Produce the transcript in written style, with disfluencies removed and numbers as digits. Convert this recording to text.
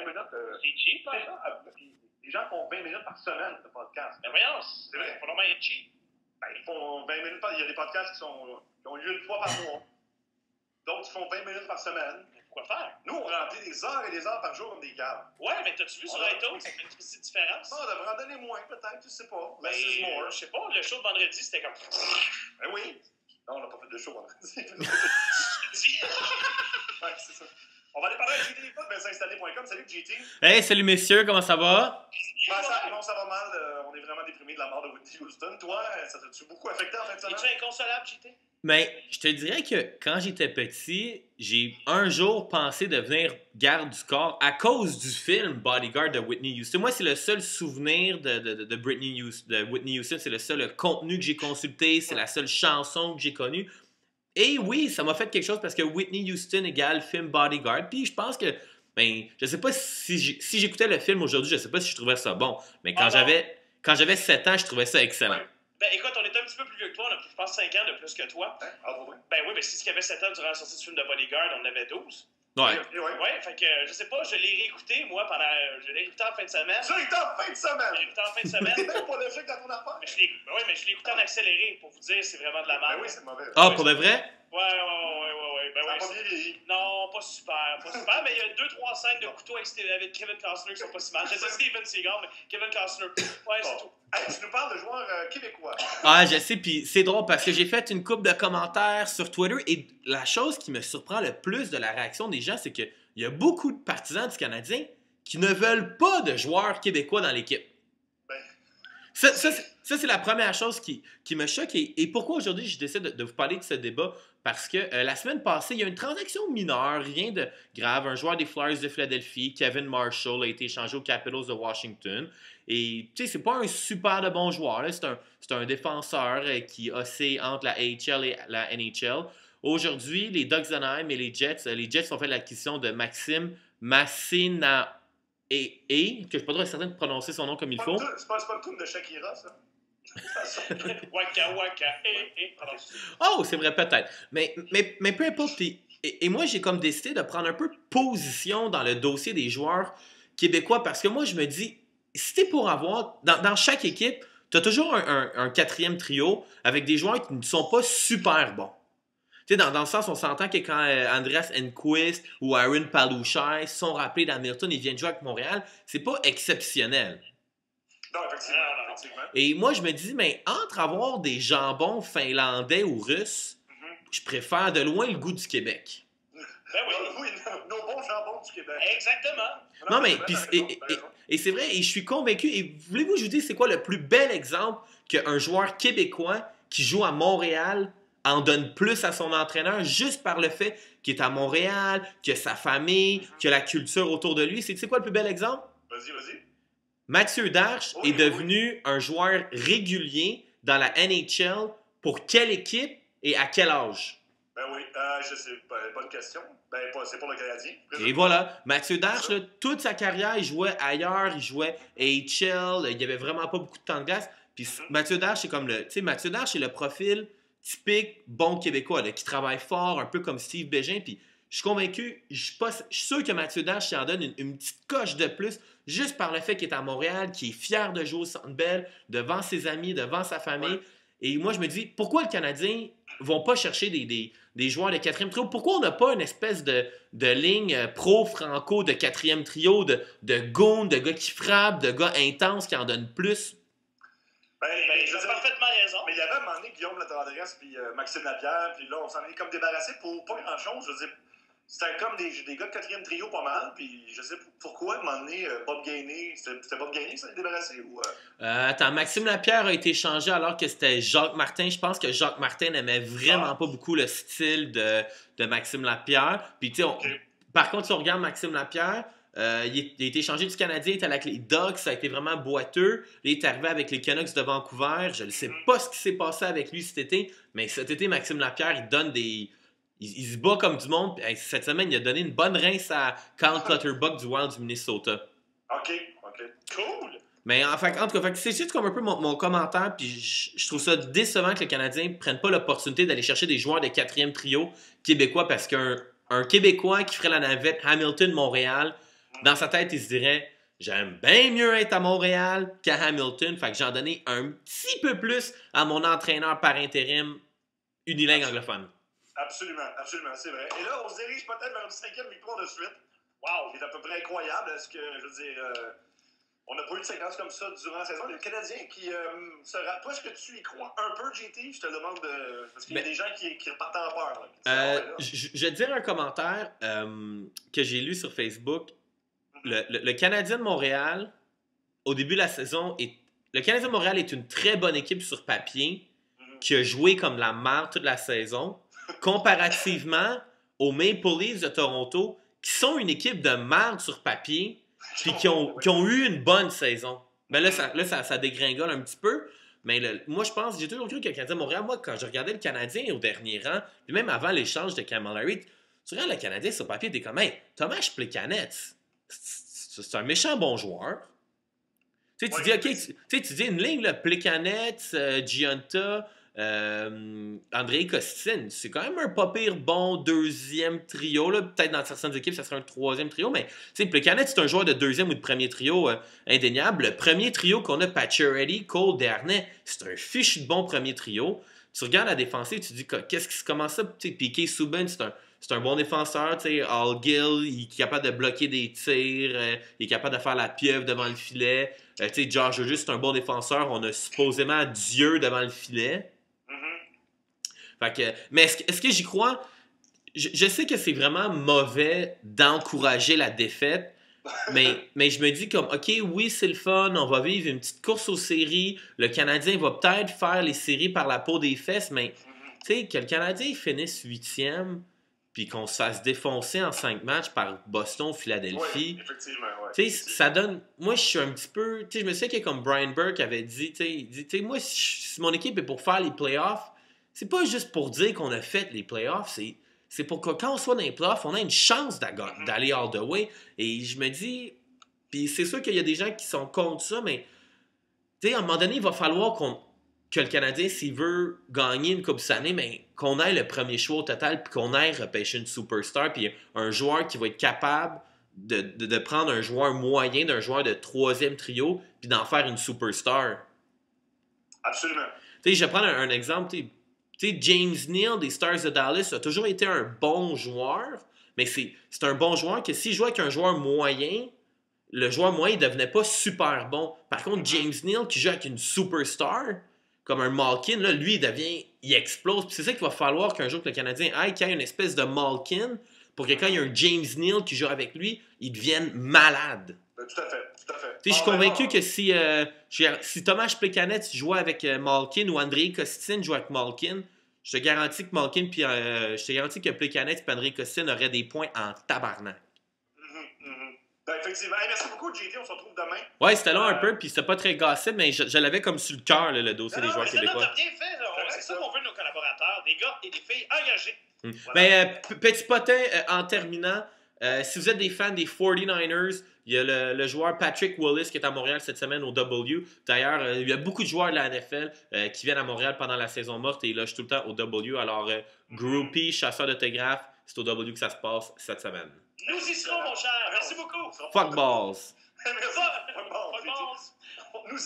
minutes. C'est cheap, hein? Les gens font 20 minutes par semaine de podcast. Mais voyons, C'est vrai. Faut vraiment être cheap. Ben, ils font 20 minutes il y a des podcasts qui ont lieu une fois par mois. D'autres qui font 20 minutes par semaine. Mais pourquoi faire? Nous, on remplit des heures et des heures par jour comme des caves. Ouais, mais t'as-tu vu sur iTunes, ça fait une petite différence? Non, on devrait en donner moins, peut-être, tu sais pas. Mais, Less is more. je sais pas, le show de vendredi, c'était comme... Ben oui. Non, on n'a pas fait de show vendredi. Ouais, c'est ça. On va aller parler à GT Foot, BenSinstallé.com. Salut GT. Hey, salut messieurs, comment ça va? Non, ça va mal. On est vraiment déprimé de la mort de Whitney Houston. Toi, ça t'a-tu beaucoup affecté en fin de semaine? Es-tu inconsolable, JT? Mais je te dirais que quand j'étais petit, j'ai un jour pensé devenir garde du corps à cause du film Bodyguard de Whitney Houston. Moi, c'est le seul souvenir de Whitney Houston. C'est le seul contenu que j'ai consulté. C'est la seule chanson que j'ai connue. Et oui, ça m'a fait quelque chose parce que Whitney Houston égale film Bodyguard. Puis je pense que, je sais pas si j'écoutais le film aujourd'hui, je sais pas si je trouvais ça bon. Mais quand j'avais 7 ans, je trouvais ça excellent. Ouais. Ben écoute, on est un petit peu plus vieux que toi, on a, je pense 5 ans de plus que toi. Hein? Ah, ouais. Ben oui, mais si il y avait 7 ans durant la sortie du film de Bodyguard, on en avait 12. Ouais. Ouais, fait que je sais pas, je l'ai réécouté moi je l'ai réécouté en fin de semaine. Ça, il est en fin de semaine! Je l'ai écouté en fin de semaine. T'es même pas logique dans ton affaire. Mais je l'ai écouté en accéléré pour vous dire c'est vraiment de la merde. Ben oui, c'est mauvais. Ah, pour de vrai? Ouais. Ben Ça a oui, pas bien vieilli. non, pas super, mais il y a 2-3 scènes de couteau avec Kevin Costner qui sont pas si mal. Je sais Steven Seagal, mais Kevin Costner, ouais, c'est tout. Hey, tu nous parles de joueurs québécois. Ah, je sais, puis c'est drôle parce que j'ai fait une couple de commentaires sur Twitter et la chose qui me surprend le plus de la réaction des gens, c'est qu'il y a beaucoup de partisans du Canadien qui ne veulent pas de joueurs québécois dans l'équipe. Ben, Ça, c'est la première chose qui me choque. Et pourquoi aujourd'hui je décide de vous parler de ce débat? Parce que la semaine passée, il y a une transaction mineure, rien de grave. Un joueur des Flyers de Philadelphie, Kevin Marshall, a été échangé aux Capitals de Washington. Et tu sais, c'est pas un super de bon joueur. C'est un défenseur qui oscille entre la AHL et la NHL. Aujourd'hui, les Ducks d'Anaheim et les Jets ont fait l'acquisition de Maxime Massina que je ne suis pas trop certain de prononcer son nom comme il faut. c'est pas le coup de Shakira, ça? Waka, pardon. Oh, c'est vrai, peut-être. Mais peu importe. Et moi, j'ai comme décidé de prendre un peu position dans le dossier des joueurs québécois parce que moi, je me dis, si t'es pour avoir, dans chaque équipe, tu as toujours un quatrième trio avec des joueurs qui ne sont pas super bons. Tu sais, dans le sens, on s'entend que quand Andreas Enquist ou Aaron Palouchai sont rappelés d'Hamilton et viennent jouer avec Montréal, c'est pas exceptionnel. Non, effectivement. Et moi, je me dis, mais entre avoir des jambons finlandais ou russes, je préfère de loin le goût du Québec. Ben oui. Nos bons jambons du Québec. Exactement. Non, mais et c'est vrai, et je suis convaincu. Et voulez-vous que je vous dise c'est quoi le plus bel exemple qu'un joueur québécois qui joue à Montréal en donne plus à son entraîneur juste par le fait qu'il est à Montréal, qu'il a sa famille, qu'il a la culture autour de lui? C'est quoi le plus bel exemple? Vas-y. Mathieu Darche est devenu un joueur régulier dans la NHL pour quelle équipe et à quel âge? Ben oui, je sais, bonne question. C'est pour le Canadien. Et voilà, Mathieu Darche, là, toute sa carrière, il jouait ailleurs, il jouait AHL, il n'y avait vraiment pas beaucoup de temps de glace. Puis Mathieu Darche, c'est comme Mathieu Darche, c'est le profil typique bon Québécois, là, qui travaille fort, un peu comme Steve Bégin. Puis je suis convaincu, je suis sûr que Mathieu Darche s'en donne une petite coche de plus juste par le fait qu'il est à Montréal, qu'il est fier de jouer au Centre Bell, devant ses amis, devant sa famille. Ouais. Et moi, je me dis, pourquoi le Canadien ne vont pas chercher des joueurs de quatrième trio? Pourquoi on n'a pas une espèce de ligne pro-franco de quatrième trio, de goons, de gars qui frappent, de gars intenses qui en donnent plus? Tu as parfaitement raison. Mais il y avait à un moment donné Guillaume Latendresse puis Maxime Lapierre, puis là, on s'en est comme débarrassé pour pas grand-chose. Je veux dire, c'était comme des gars de quatrième trio pas mal, puis je sais pourquoi, à un moment donné, Bob Gainé, c'était Bob Gainé qui s'en est débarrassé? Ou, Attends, Maxime Lapierre a été changé alors que c'était Jacques Martin. Je pense que Jacques Martin n'aimait vraiment pas beaucoup le style de Maxime Lapierre. Puis tu sais, par contre, si on regarde Maxime Lapierre, il a été changé du Canadien, il était avec les Ducks, ça a été vraiment boiteux. Il est arrivé avec les Canucks de Vancouver. Je ne sais pas ce qui s'est passé avec lui cet été, mais cet été, Maxime Lapierre, il donne il se bat comme du monde. Cette semaine, il a donné une bonne rince à Carl Clutterbuck du Wild du Minnesota. OK. Cool! Mais en tout cas, c'est juste comme un peu mon commentaire, puis je trouve ça décevant que les Canadiens ne prennent pas l'opportunité d'aller chercher des joueurs de quatrième trio québécois, parce qu'un Québécois qui ferait la navette Hamilton-Montréal Dans sa tête, il se dirait j'aime bien mieux être à Montréal qu'à Hamilton. Fait que j'en donnais un petit peu plus à mon entraîneur par intérim unilingue anglophone. Absolument, c'est vrai. Et là, on se dirige peut-être vers une 5e victoire de suite. Wow, c'est à peu près incroyable. Est-ce que, je veux dire, on n'a pas eu de séquence comme ça durant la saison. Le Canadien qui sera. Toi, est-ce que tu y crois un peu, JT? Je te demande parce qu'il y a des gens qui repartent en peur. Je vais te dire un commentaire que j'ai lu sur Facebook. Le Canadien de Montréal, au début de la saison, le Canadien de Montréal est une très bonne équipe sur papier qui a joué comme la merde toute la saison, comparativement aux Maple Leafs de Toronto, qui sont une équipe de merde sur papier, puis qui ont eu une bonne saison. Mais là, ça dégringole un petit peu. Mais moi, je pense, j'ai toujours cru que le Canadien de Montréal, moi, quand je regardais le Canadien au dernier rang, puis même avant l'échange de Cameron Larry, tu regardes le Canadien sur papier, t'es comme, hey, Thomas Plekanec, c'est un méchant bon joueur. Tu sais, tu dis, OK, tu dis une ligne, Plekanec, Giunta, Andrei Kostin, c'est quand même un pas pire bon deuxième trio. Peut-être dans certaines équipes, ça serait un troisième trio, mais Plekanec, c'est un joueur de deuxième ou de premier trio indéniable. Le premier trio qu'on a, Pacioretty, Cole, Desharnais, c'est un fichu de bon premier trio. Tu regardes la défensive, tu dis, comment ça? Piqué Subban, c'est un bon défenseur. Al Gill, il est capable de bloquer des tirs, il est capable de faire la pieuvre devant le filet. Josh Jojo, c'est un bon défenseur. On a supposément Dieu devant le filet. Fait que, mais est-ce que j'y crois? Je sais que c'est vraiment mauvais d'encourager la défaite, mais je me dis comme, OK, oui, c'est le fun, on va vivre une petite course aux séries, le Canadien va peut-être faire les séries par la peau des fesses, mais tu sais, que le Canadien finisse 8e, puis qu'on se fasse défoncer en 5 matchs par Boston ou Philadelphie. Oui, effectivement, ouais. Tu sais, ça donne... Moi, je suis un petit peu... Tu sais, je me souviens que comme Brian Burke avait dit, tu sais, moi, si mon équipe est pour faire les playoffs, c'est pas juste pour dire qu'on a fait les playoffs, c'est pour que quand on soit dans les playoffs, on a une chance d'aller all the way. Et je me dis... Puis c'est sûr qu'il y a des gens qui sont contre ça, mais... Tu sais, à un moment donné, il va falloir que le Canadien, s'il veut gagner une Coupe cette année, mais qu'on ait le premier choix au total, puis qu'on ait repêché une superstar, puis un joueur qui va être capable de prendre un joueur moyen d'un joueur de troisième trio, puis d'en faire une superstar. Absolument. Tu sais, je vais prendre un exemple. Tu sais, James Neal des Stars de Dallas a toujours été un bon joueur, mais c'est un bon joueur que s'il jouait avec un joueur moyen, le joueur moyen ne devenait pas super bon. Par contre, James Neal qui joue avec une superstar, comme un Malkin, là, lui, il explose. Puis c'est ça qu'il va falloir qu'un jour que le Canadien aille, qu'il y ait une espèce de Malkin pour que quand il y a un James Neal qui joue avec lui, il devienne malade. Tout à fait. Je suis convaincu que si Thomas Plekanec jouait avec Malkin ou Andrei Kostin jouait avec Malkin, je te garantis que Plekanec et Andrei Kostin auraient des points en tabarnak. Effectivement. Hey, merci beaucoup, JT. On se retrouve demain. Ouais, c'était long un peu, puis c'était pas très gossip, mais je l'avais comme sur le cœur, le dossier des joueurs québécois. T'as bien fait, c'est ça qu'on veut de nos collaborateurs, des gars et des filles engagés. Voilà. Mais petit potin, en terminant, si vous êtes des fans des 49ers, il y a le joueur Patrick Willis qui est à Montréal cette semaine au W. D'ailleurs, il y a beaucoup de joueurs de la NFL qui viennent à Montréal pendant la saison morte et ils logent tout le temps au W. Alors, groupie, chasseur d'autographes, c'est au W que ça se passe cette semaine. Nous y serons, mon cher. Merci beaucoup. Fuck balls. Merci. Fuck balls. Nous